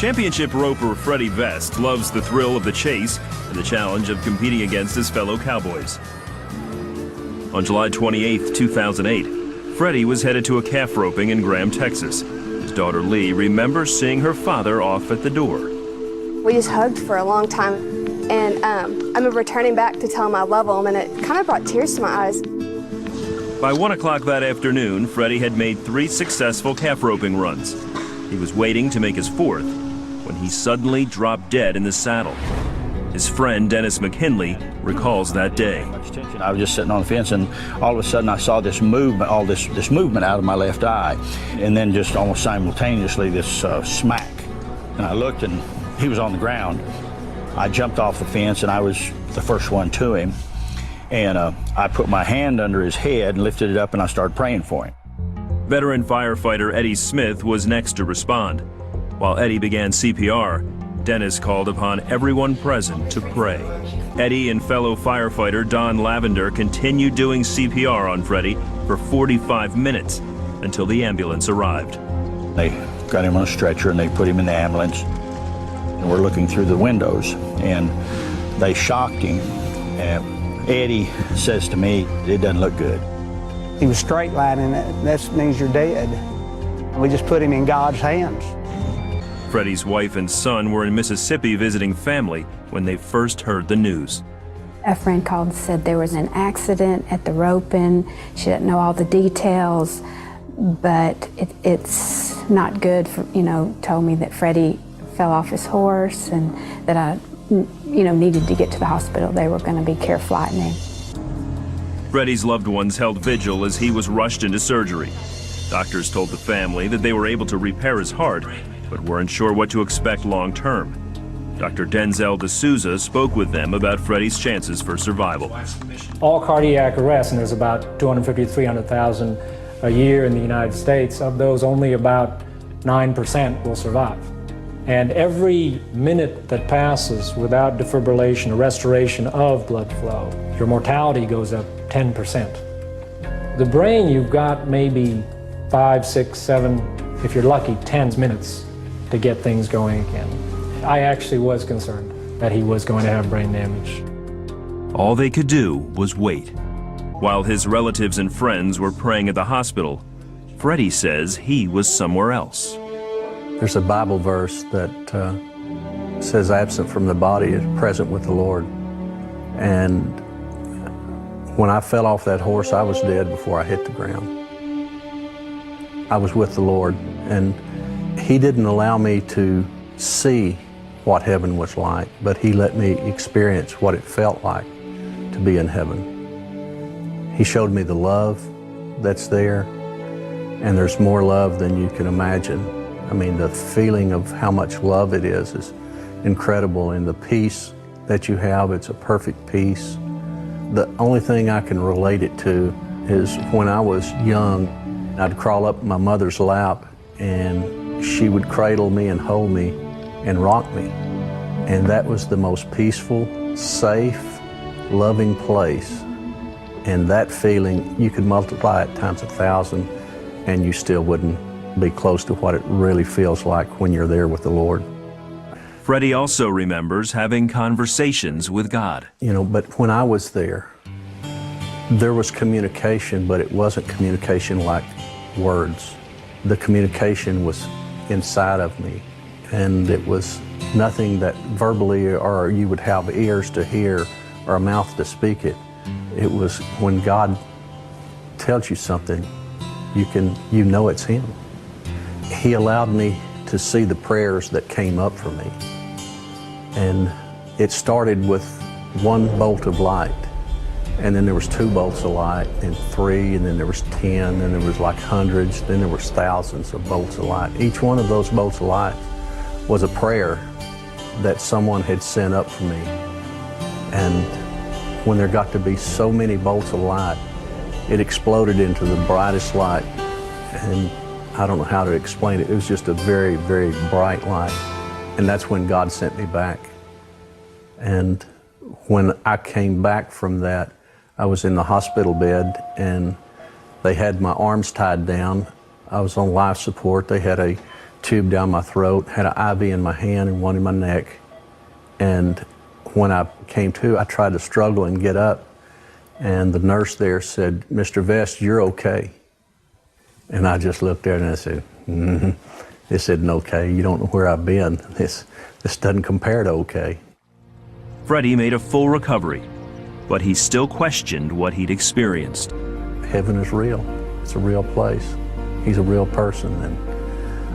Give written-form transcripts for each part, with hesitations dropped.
Championship roper Freddie Vest loves the thrill of the chase and the challenge of competing against his fellow cowboys. On July 28, 2008, Freddie was headed to a calf roping in Graham, Texas. His daughter Lee remembers seeing her father off at the door. We just hugged for a long time, and I remember returning back to tell him I love him, and it kind of brought tears to my eyes. By 1 o'clock that afternoon, Freddie had made 3 successful calf roping runs. He was waiting to make his 4th when he suddenly dropped dead in the saddle. His friend Dennis McKinley recalls that day. I was just sitting on the fence, and all of a sudden I saw this movement, this movement out of my left eye, and then just almost simultaneously this smack. And I looked, and he was on the ground. I jumped off the fence, and I was the first one to him. And I put my hand under his head and lifted it up, and I started praying for him. Veteran firefighter Eddie Smith was next to respond. While Eddie began CPR, Dennis called upon everyone present to pray. Eddie and fellow firefighter Don Lavender continued doing CPR on Freddie for 45 minutes until the ambulance arrived. They got him on a stretcher and they put him in the ambulance. And we're looking through the windows, and they shocked him. And Eddie says to me, "It doesn't look good." He was straight lining it. That means you're dead. We just put him in God's hands. Freddie's wife and son were in Mississippi visiting family when they first heard the news. A friend called and said there was an accident at the roping. She didn't know all the details, but it's not good. Told me that Freddie fell off his horse and that I, needed to get to the hospital. They were going to be care flightening. Freddie's loved ones held vigil as he was rushed into surgery. Doctors told the family that they were able to repair his heart, but weren't sure what to expect long term. Dr. Denzel D'Souza spoke with them about Freddie's chances for survival. All cardiac arrests, and there's about 250 to 300,000 a year in the United States. Of those, only about 9% will survive. And every minute that passes without defibrillation or restoration of blood flow, your mortality goes up 10%. The brain, you've got maybe 5, 6, 7, if you're lucky, 10 minutes to get things going again. I actually was concerned that he was going to have brain damage. All they could do was wait. While his relatives and friends were praying at the hospital, Freddie says he was somewhere else. There's a Bible verse that says, "Absent from the body is present with the Lord." And when I fell off that horse, I was dead before I hit the ground. I was with the Lord, and He didn't allow me to see what heaven was like, but He let me experience what it felt like to be in heaven. He showed me the love that's there, and there's more love than you can imagine. I mean, the feeling of how much love it is incredible, and the peace that you have, it's a perfect peace. The only thing I can relate it to is when I was young, I'd crawl up my mother's lap, and she would cradle me and hold me and rock me. And that was the most peaceful, safe, loving place. And that feeling, you could multiply it times 1,000, and you still wouldn't be close to what it really feels like when you're there with the Lord. Freddie also remembers having conversations with God. But when I was there was communication, but it wasn't communication like words. The communication was inside of me, and it was nothing that verbally or you would have ears to hear or a mouth to speak it. It was when God tells you something, you know it's Him. He allowed me to see the prayers that came up for me. And it started with one bolt of light, and then there was 2 bolts of light, and 3, and then there was 10, and there was like hundreds, then there was thousands of bolts of light. Each one of those bolts of light was a prayer that someone had sent up for me. And when there got to be so many bolts of light, it exploded into the brightest light. And I don't know how to explain it. It was just a very, very bright light. And that's when God sent me back. And when I came back from that, I was in the hospital bed, and they had my arms tied down. I was on life support. They had a tube down my throat, had an IV in my hand and one in my neck. And when I came to, I tried to struggle and get up. And the nurse there said, "Mr. Vest, you're okay." And I just looked there and I said, "Mm-hmm." This isn't okay. You don't know where I've been. This doesn't compare to okay. Freddie made a full recovery, but he still questioned what he'd experienced. Heaven is real. It's a real place. He's a real person. And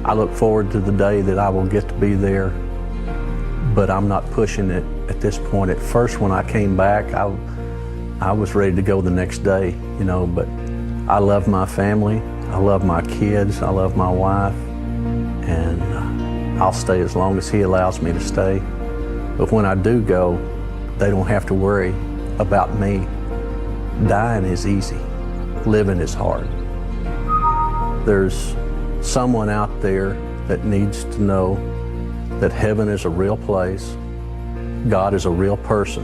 I look forward to the day that I will get to be there, but I'm not pushing it at this point. At first, when I came back, I was ready to go the next day, you know, but I love my family. I love my kids. I love my wife. And I'll stay as long as He allows me to stay. But when I do go, they don't have to worry about me. Dying is easy. Living is hard. There's someone out there that needs to know that heaven is a real place. God is a real person.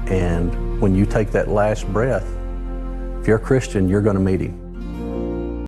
And when you take that last breath, if you're a Christian, you're going to meet Him.